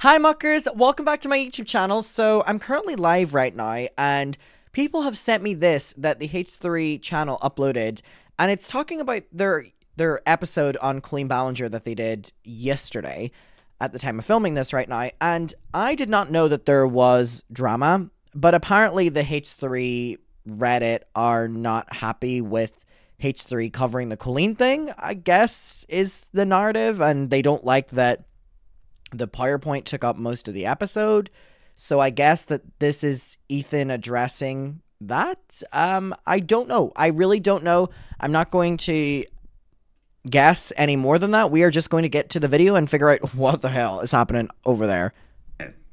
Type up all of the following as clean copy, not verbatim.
Hi muckers, welcome back to my YouTube channel. So I'm currently live right now and people have sent me this that the H3 channel uploaded, and it's talking about their episode on Colleen Ballinger that they did yesterday at the time of filming this right now. And I did not know that there was drama, but apparently the H3 Reddit are not happy with H3 covering the Colleen thing, I guess is the narrative, and they don't like that the PowerPoint took up most of the episode. So I guess that this is Ethan addressing that. I don't know. I really don't know. I'm not going to guess any more than that. We are just going to get to the video and figure out what the hell is happening over there.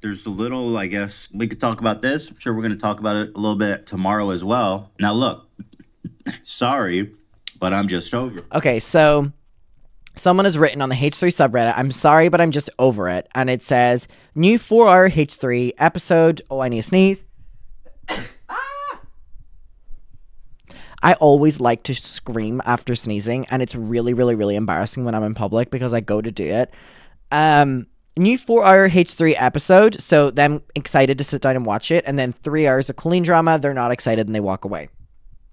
There's a little, I guess, we could talk about this. I'm sure we're going to talk about it a little bit tomorrow as well. Now, look, sorry, but I'm just over. Okay, so someone has written on the H3 subreddit, I'm sorry, but I'm just over it. And it says, new 4-hour H3 episode. Oh, I need to sneeze. I always like to scream after sneezing, and it's really, really, really embarrassing when I'm in public because I go to do it. New 4-hour H3 episode, so them excited to sit down and watch it, and then 3 hours of Colleen drama, they're not excited and they walk away.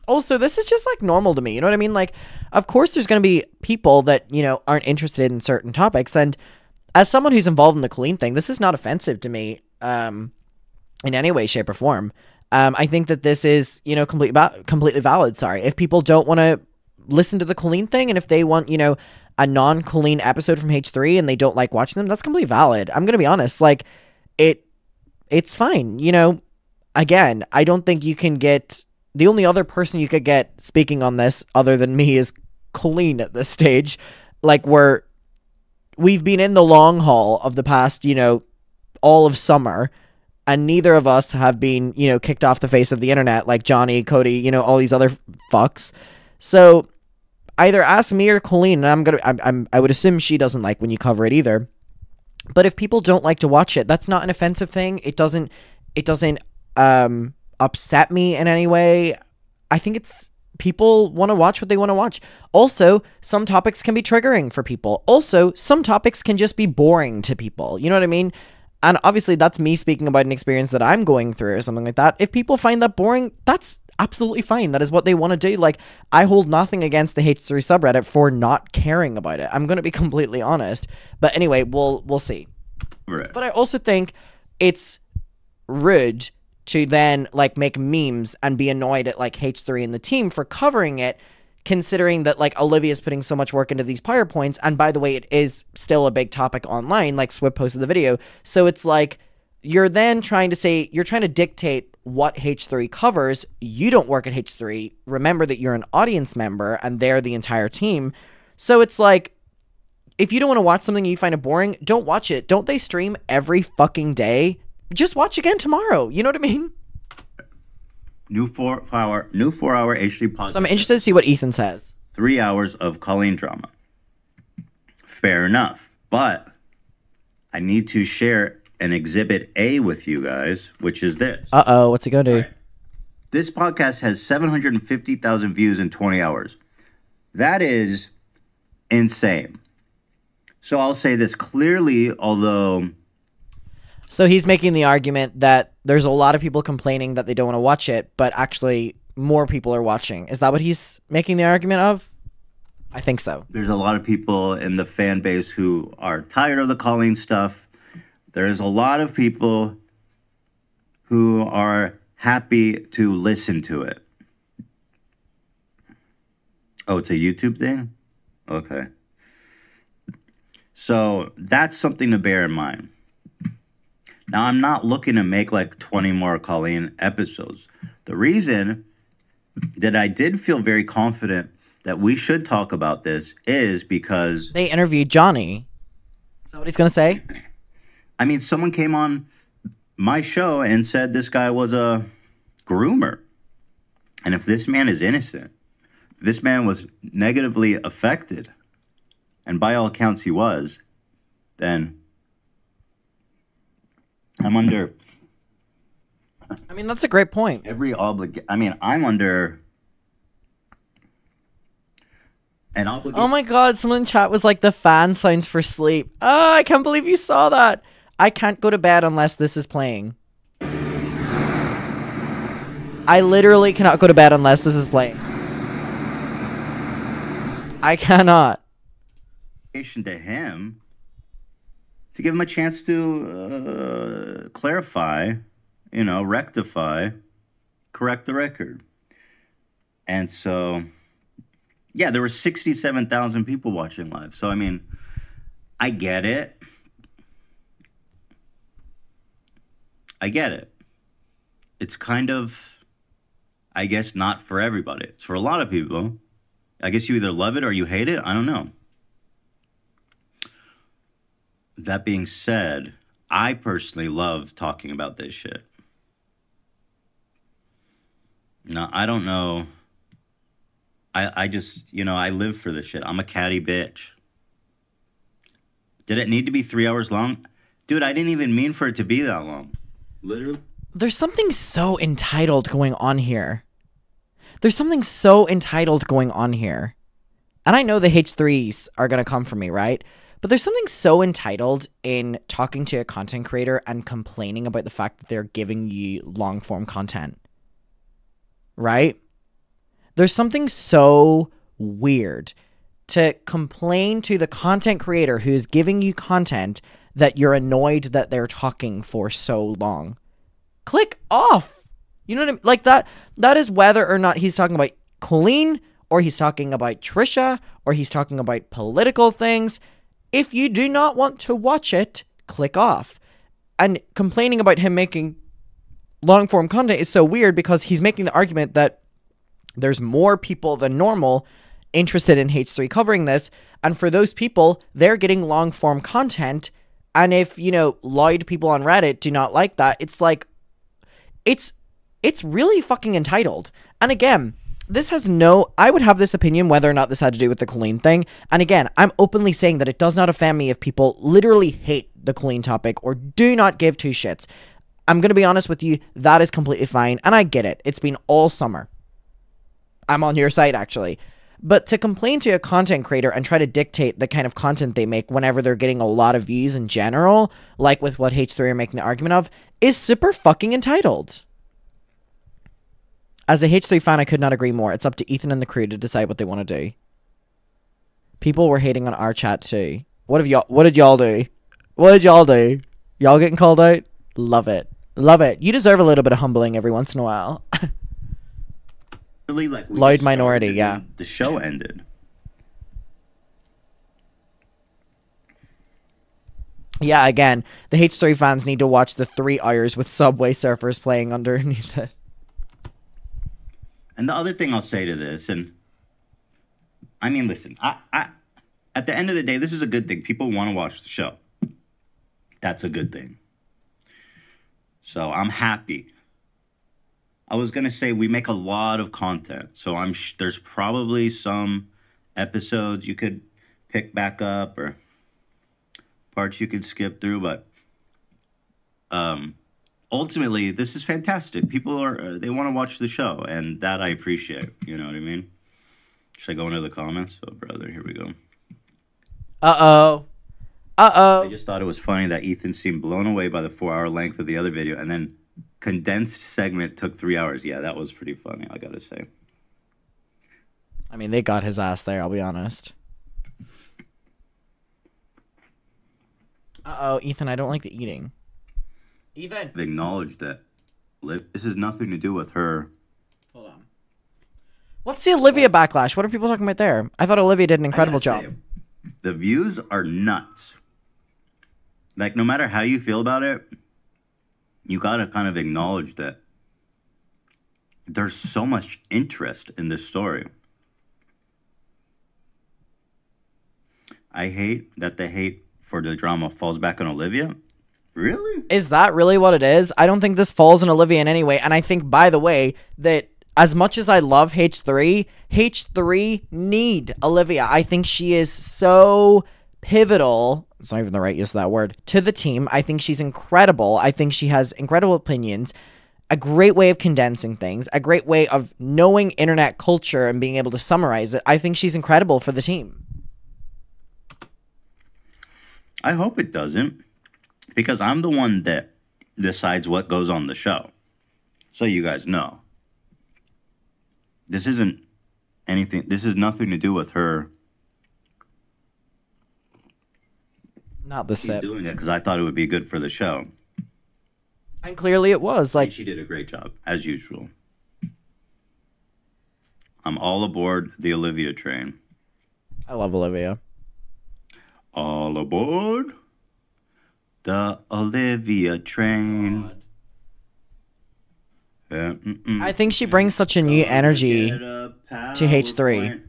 Also, this is just like normal to me, you know what I mean? Like, of course there's going to be people that, you know, aren't interested in certain topics, and as someone who's involved in the Colleen thing, this is not offensive to me in any way, shape, or form. I think that this is, you know, completely valid, sorry. If people don't want to listen to the Colleen thing, and if they want, you know, a non-Colleen episode from H3 and they don't like watching them, that's completely valid. I'm going to be honest, like, it's fine, you know? Again, I don't think you can get... The only other person you could get speaking on this other than me is Colleen at this stage. Like, we've been in the long haul of the past, you know, all of summer, and neither of us have been, you know, kicked off the face of the internet like Johnny, Cody, you know, all these other fucks. So either ask me or Colleen, and I would assume she doesn't like when you cover it either. But if people don't like to watch it, that's not an offensive thing. It doesn't upset me in any way. I think it's people want to watch what they want to watch. Also, some topics can be triggering for people. Also, some topics can just be boring to people. You know what I mean? And obviously, that's me speaking about an experience that I'm going through or something like that. If people find that boring, that's absolutely fine. That is what they want to do. Like, I hold nothing against the H3 subreddit for not caring about it. I'm going to be completely honest. But anyway, we'll see. Right. But I also think it's rude to then, like, make memes and be annoyed at, like, H3 and the team for covering it, considering that, like, Olivia's putting so much work into these PowerPoints, and by the way, it is still a big topic online, like Swip posted the video, so it's like, you're then trying to say, you're trying to dictate what H3 covers. You don't work at H3, remember that you're an audience member, and they're the entire team, so it's like, if you don't want to watch something and you find it boring, don't watch it. Don't they stream every fucking day? Just watch again tomorrow. You know what I mean? New 4-hour H3 podcast. So I'm interested to see what Ethan says. 3 hours of Colleen drama. Fair enough. But I need to share an Exhibit A with you guys, which is this. Uh-oh, what's he gonna do? Right. This podcast has 750,000 views in 20 hours. That is insane. So I'll say this clearly, although... So he's making the argument that there's a lot of people complaining that they don't want to watch it, but actually more people are watching. Is that what he's making the argument of? I think so. There's a lot of people in the fan base who are tired of the Colleen stuff. There's a lot of people who are happy to listen to it. Oh, it's a YouTube thing? Okay. So that's something to bear in mind. Now, I'm not looking to make like 20 more Colleen episodes. The reason that I did feel very confident that we should talk about this is because... They interviewed Johnny. Is that what he's going to say? I mean, someone came on my show and said this guy was a groomer. And if this man is innocent, if this man was negatively affected, and by all accounts he was, then... I'm under... I mean, that's a great point. I'm under an obligation. Oh my god, someone in chat was like, the fan sounds for sleep. Oh, I can't believe you saw that. I can't go to bed unless this is playing. I literally cannot go to bed unless this is playing. I cannot. To him to give him a chance to clarify, rectify, correct the record. And so, yeah, there were 67,000 people watching live. So, I mean, I get it. It's kind of, I guess, not for everybody. It's for a lot of people. I guess you either love it or you hate it. I don't know. That being said, I personally love talking about this shit. No, I don't know. I just, I live for this shit. I'm a catty bitch. Did it need to be 3 hours long? Dude, I didn't even mean for it to be that long. Literally. There's something so entitled going on here. There's something so entitled going on here. And I know the H3s are going to come for me, right? But there's something so entitled in talking to a content creator and complaining about the fact that they're giving you long form content. Right? There's something so weird to complain to the content creator who is giving you content that you're annoyed that they're talking for so long. Click off. You know what I mean? Like that is whether or not he's talking about Colleen, or he's talking about Trisha, or he's talking about political things. If you do not want to watch it, click off. And complaining about him making long form content is so weird because he's making the argument that there's more people than normal interested in H3 covering this. And for those people, they're getting long form content. And if, loud people on Reddit do not like that, it's like, it's really fucking entitled. And again, this has I would have this opinion whether or not this had to do with the Colleen thing. And again, I'm openly saying that it does not offend me if people literally hate the Colleen topic or do not give two shits. I'm going to be honest with you, that is completely fine. And I get it. It's been all summer. I'm on your side, actually. But to complain to a content creator and try to dictate the kind of content they make whenever they're getting a lot of views in general, like with what H3 are making the argument of, is super fucking entitled. As a H3 fan, I could not agree more. It's up to Ethan and the crew to decide what they want to do. People were hating on our chat too. What did y'all do? What did y'all do? Y'all getting called out? Love it. Love it. You deserve a little bit of humbling every once in a while. Really, like loud minority, yeah. The show ended. Yeah, again, the H3 fans need to watch the 3 hours with Subway Surfers playing underneath it. And the other thing I'll say to this, and I mean, listen, I at the end of the day, this is a good thing. People want to watch the show. That's a good thing. So I'm happy. I was going to say we make a lot of content. So there's probably some episodes you could pick back up or parts you could skip through. But ultimately, this is fantastic. People they want to watch the show. And that I appreciate. You know what I mean? Should I go into the comments? Oh, brother, here we go. Uh-oh. Uh-oh. I just thought it was funny that Ethan seemed blown away by the 4-hour length of the other video. And then condensed segment took 3 hours. Yeah, that was pretty funny, I gotta say. I mean, they got his ass there, I'll be honest. Uh-oh, Ethan, I don't like the eating. Ethan! They acknowledged that this has nothing to do with her. Hold on. What's the Olivia backlash? What are people talking about there? I thought Olivia did an incredible job. The views are nuts. Like, no matter how you feel about it, you gotta kind of acknowledge that there's so much interest in this story. I hate that the hate for the drama falls back on Olivia. Really? Is that really what it is? I don't think this falls on Olivia in any way. And I think, by the way, that as much as I love H3, H3 need Olivia. I think she is so pivotal. It's not even the right use of that word. To the team. I think she's incredible. I think she has incredible opinions. A great way of condensing things. A great way of knowing internet culture and being able to summarize it. I think she's incredible for the team. I hope it doesn't. because I'm the one that decides what goes on the show. So you guys know. This isn't anything, this has nothing to do with her. Not the She's sip. doing it because I thought it would be good for the show. And clearly it was. Like, and she did a great job, as usual. I'm all aboard the Olivia train. I love Olivia. All aboard the Olivia train. I think she brings such a new energy to H3.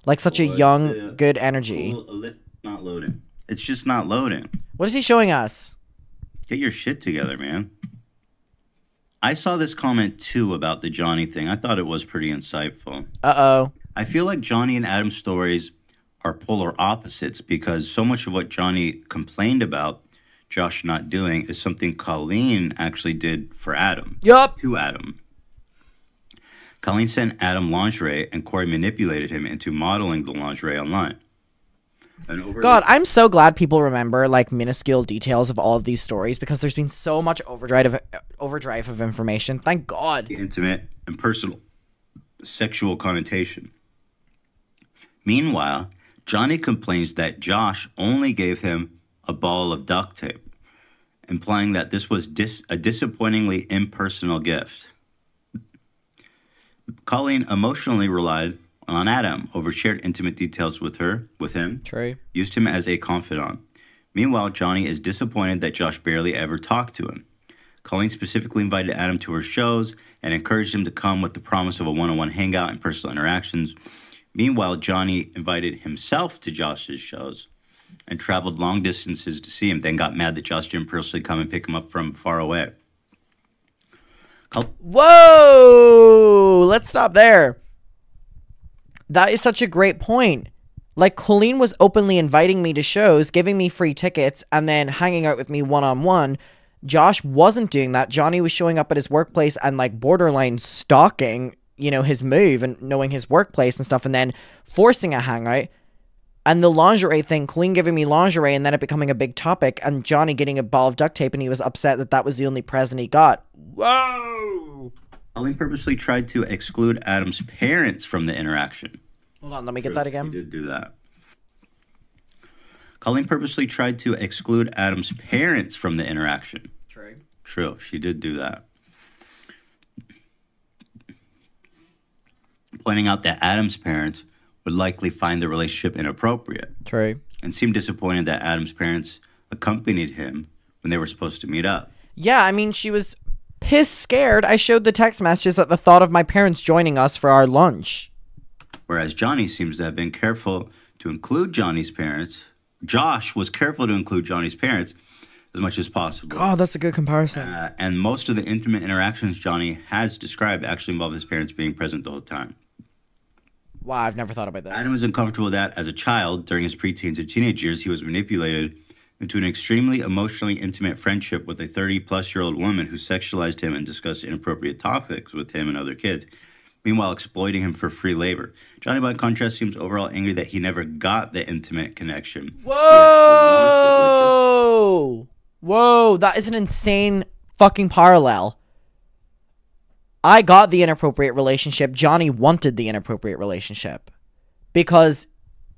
Like such a young, good energy. Not loading. It's just not loading. What is he showing us? Get your shit together, man. I saw this comment too about the Johnny thing. I thought it was pretty insightful. Uh-oh. I feel like Johnny and Adam's stories are polar opposites because so much of what Johnny complained about Josh not doing is something Colleen actually did for Adam. Yup. To Adam. Colleen sent Adam lingerie and Corey manipulated him into modeling the lingerie online. God, I'm so glad people remember like minuscule details of all of these stories because there's been so much overdrive of information. Thank God. Intimate and personal sexual connotation. Meanwhile, Johnny complains that Josh only gave him a ball of duct tape, implying that this was a disappointingly impersonal gift. Colleen emotionally relied on Adam, overshared intimate details with him. True. Used him as a confidant. Meanwhile, Johnny is disappointed that Josh barely ever talked to him. Colleen specifically invited Adam to her shows and encouraged him to come with the promise of a one-on-one hangout and personal interactions. Meanwhile, Johnny invited himself to Josh's shows and traveled long distances to see him, then got mad that Josh didn't personally come and pick him up from far away. Whoa! Let's stop there. That is such a great point. Like, Colleen was openly inviting me to shows, giving me free tickets, and then hanging out with me one-on-one. Josh wasn't doing that. Johnny was showing up at his workplace and, like, borderline stalking, you know, his move and knowing his workplace and stuff, and then forcing a hangout. And the lingerie thing, Colleen giving me lingerie and then it becoming a big topic, and Johnny getting a ball of duct tape, and he was upset that that was the only present he got. Whoa! Colleen purposely tried to exclude Adam's parents from the interaction. Hold on, let me get that again. She did do that. Colleen purposely tried to exclude Adam's parents from the interaction. True, she did do that. Pointing out that Adam's parents would likely find the relationship inappropriate. True. And seemed disappointed that Adam's parents accompanied him when they were supposed to meet up. Yeah, I mean, she was pissed scared. I showed the text messages at the thought of my parents joining us for our lunch. Whereas Johnny seems to have been careful to include Johnny's parents. Josh was careful to include Johnny's parents as much as possible. God, that's a good comparison. And most of the intimate interactions Johnny has described actually involve his parents being present the whole time. Wow, I've never thought about that. Adam was uncomfortable with that as a child. During his preteens and teenage years, he was manipulated into an extremely emotionally intimate friendship with a 30-plus-year-old woman who sexualized him and discussed inappropriate topics with him and other kids, meanwhile exploiting him for free labor. Johnny, by contrast, seems overall angry that he never got the intimate connection. Whoa! Whoa, that is an insane fucking parallel. I got the inappropriate relationship. Johnny wanted the inappropriate relationship. Because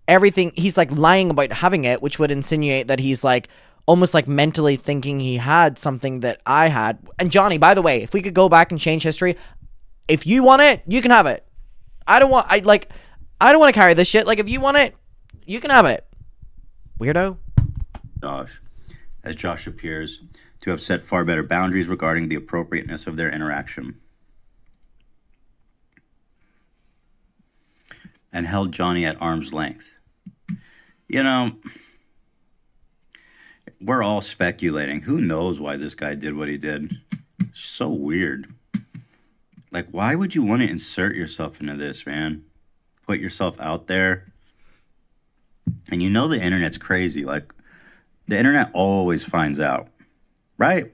everything, he's like lying about having it, which would insinuate that he's like almost like mentally thinking he had something that I had. And Johnny, by the way, if we could go back and change history, if you want it, you can have it. I don't want to carry this shit. Like, if you want it, you can have it. Weirdo. As Josh appears to have set far better boundaries regarding the appropriateness of their interaction. And held Johnny at arm's length. You know, we're all speculating. Who knows why this guy did what he did? So weird. Like, why would you want to insert yourself into this, man? Put yourself out there. And you know the internet's crazy. Like, the internet always finds out. Right?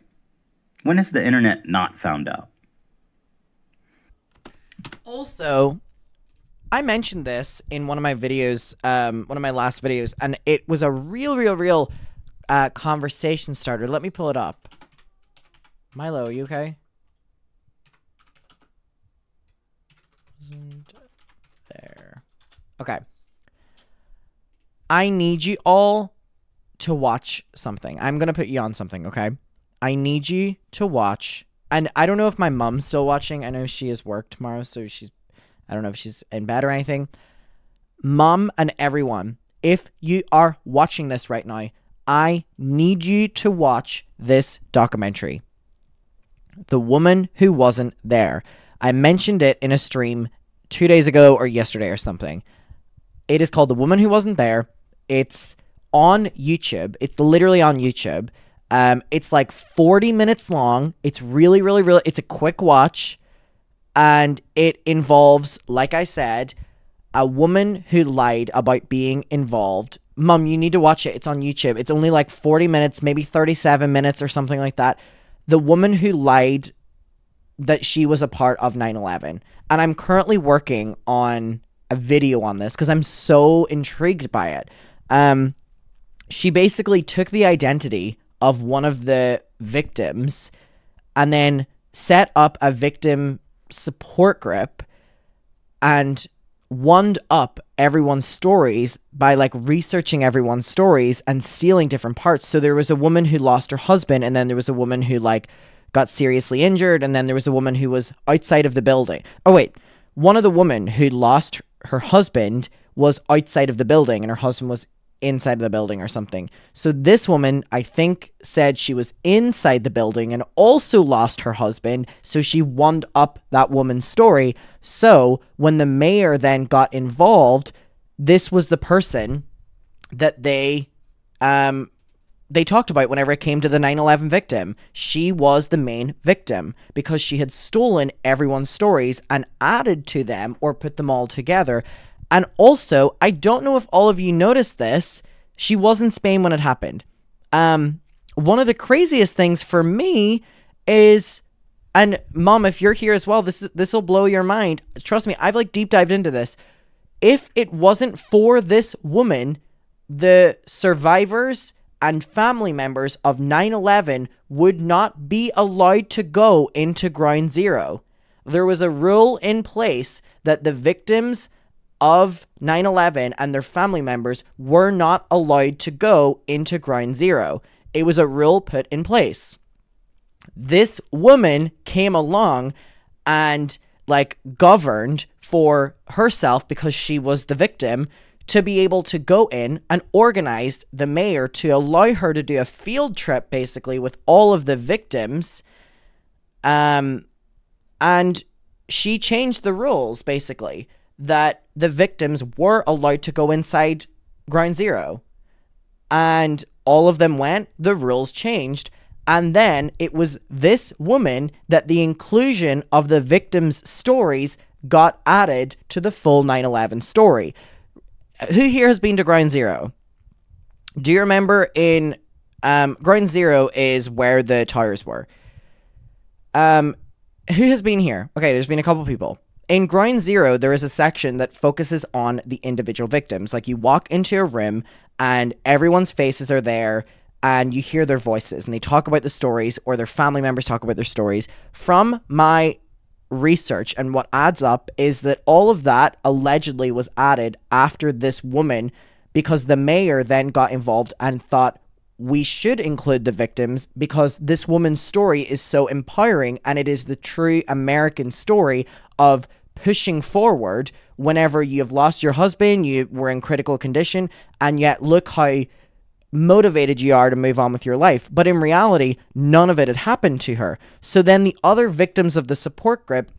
When has the internet not found out? Also, I mentioned this in one of my videos, one of my last videos, and it was a real conversation starter. Let me pull it up. Milo, are you okay? There. Okay. I need you all to watch something. I'm going to put you on something, okay? I need you to watch. And I don't know if my mom's still watching. I know she has work tomorrow, so I don't know if she's in bed or anything. Mom and everyone, if you are watching this right now, I need you to watch this documentary. The Woman Who Wasn't There. I mentioned it in a stream 2 days ago or yesterday or something. It is called The Woman Who Wasn't There. It's on YouTube. It's literally on YouTube. It's like 40 minutes long. It's really, really, really, it's a quick watch. And it involves, like I said, a woman who lied about being involved. Mom, you need to watch it. It's on YouTube. It's only like 40 minutes, maybe 37 minutes or something like that. The woman who lied that she was a part of 9/11. And I'm currently working on a video on this because I'm so intrigued by it. She basically took the identity of one of the victims and then set up a victim support group and wound up everyone's stories by like researching everyone's stories and stealing different parts. So there was a woman who lost her husband, and then there was a woman who like got seriously injured, and then there was a woman who was outside of the building. Oh wait, one of the women who lost her husband was outside of the building and her husband was inside of the building or something. So this woman, I think, said she was inside the building and also lost her husband, so she wound up that woman's story. So when the mayor then got involved, this was the person that they talked about whenever it came to the 9/11 victim. She was the main victim because she had stolen everyone's stories and added to them or put them all together. And also, I don't know if all of you noticed this, she was in Spain when it happened. One of the craziest things for me is, and Mom, if you're here as well, this will blow your mind. Trust me, I've like deep dived into this. If it wasn't for this woman, the survivors and family members of 9/11 would not be allowed to go into Ground Zero. There was a rule in place that the victims of 9/11 and their family members were not allowed to go into Ground Zero. It was a rule put in place. This woman came along and like governed for herself because she was the victim to be able to go in and organized the mayor to allow her to do a field trip basically with all of the victims. And she changed the rules basically that the victims were allowed to go inside Ground Zero. And all of them went, the rules changed. And then it was this woman that the inclusion of the victims' stories got added to the full 9/11 story. Who here has been to Ground Zero? Do you remember in Ground Zero is where the towers were? Who has been here? Okay, there's been a couple people. In Ground Zero, there is a section that focuses on the individual victims. Like you walk into a room and everyone's faces are there and you hear their voices and they talk about the stories or their family members talk about their stories. From my research and what adds up is that all of that allegedly was added after this woman because the mayor then got involved and thought we should include the victims because this woman's story is so empowering and it is the true American story of pushing forward whenever you've lost your husband, you were in critical condition, and yet look how motivated you are to move on with your life. But in reality, none of it had happened to her. So then the other victims of the support group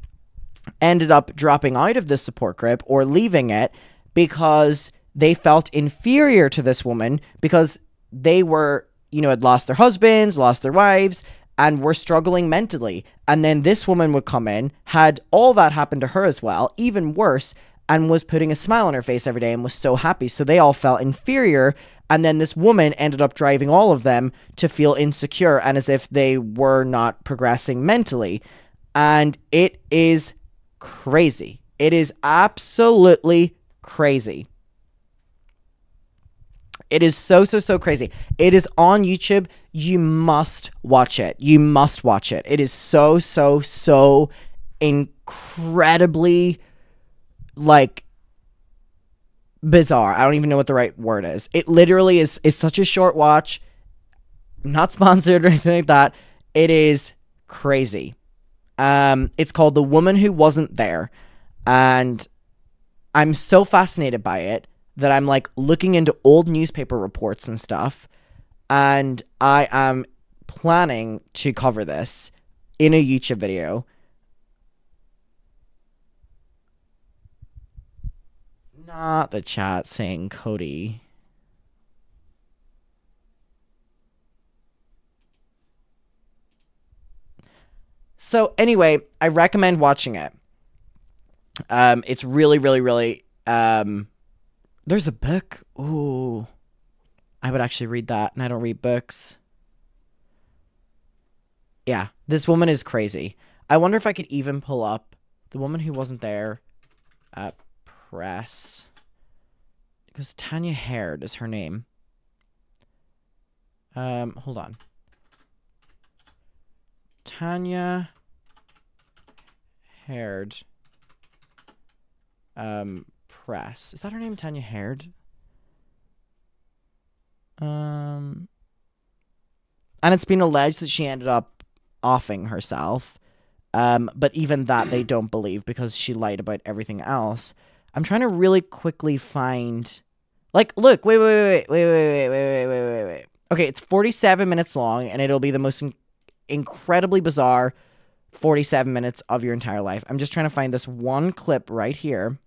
ended up dropping out of the support group or leaving it because they felt inferior to this woman because they were, had lost their husbands, lost their wives, and were struggling mentally. And then this woman would come in, had all that happen to her as well, even worse, and was putting a smile on her face every day and was so happy. So they all felt inferior. And then this woman ended up driving all of them to feel insecure and as if they were not progressing mentally. And it is crazy. It is absolutely crazy. It is so, so, so crazy. It is on YouTube. You must watch it. You must watch it. It is so, so, so incredibly, like, bizarre. I don't even know what the right word is. It literally is. It's such a short watch. Not sponsored or anything like that. It is crazy. It's called The Woman Who Wasn't There. And I'm so fascinated by it that I'm like looking into old newspaper reports and stuff. And I am planning to cover this in a YouTube video. Not the chat saying Cody. So anyway, I recommend watching it. It's really, really, really, there's a book. Ooh, I would actually read that, and I don't read books. Yeah, this woman is crazy. I wonder if I could even pull up The Woman Who Wasn't There at press. Because Tanya Haired is her name. Hold on. Tanya Haired. Press. Is that her name, Tanya Haired? And it's been alleged that she ended up offing herself. But even that they don't believe because she lied about everything else. I'm trying to really quickly find, like, look, wait. Okay, it's 47 minutes long, and it'll be the most incredibly bizarre 47 minutes of your entire life. I'm just trying to find this one clip right here.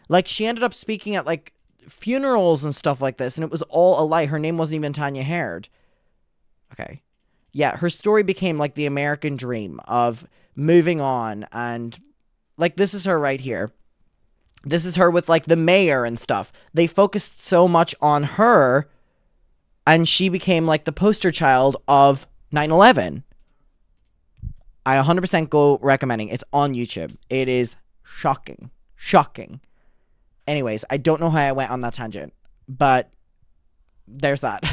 Like, she ended up speaking at, like, funerals and stuff like this, and it was all a lie. Her name wasn't even Tanya Haired. Okay. Yeah, her story became, like, the American dream of moving on, and, like, this is her right here. This is her with, like, the mayor and stuff. They focused so much on her, and she became, like, the poster child of 9/11. I 100% go recommending. It's on YouTube. It is shocking. Shocking. Anyways, I don't know how I went on that tangent, but there's that.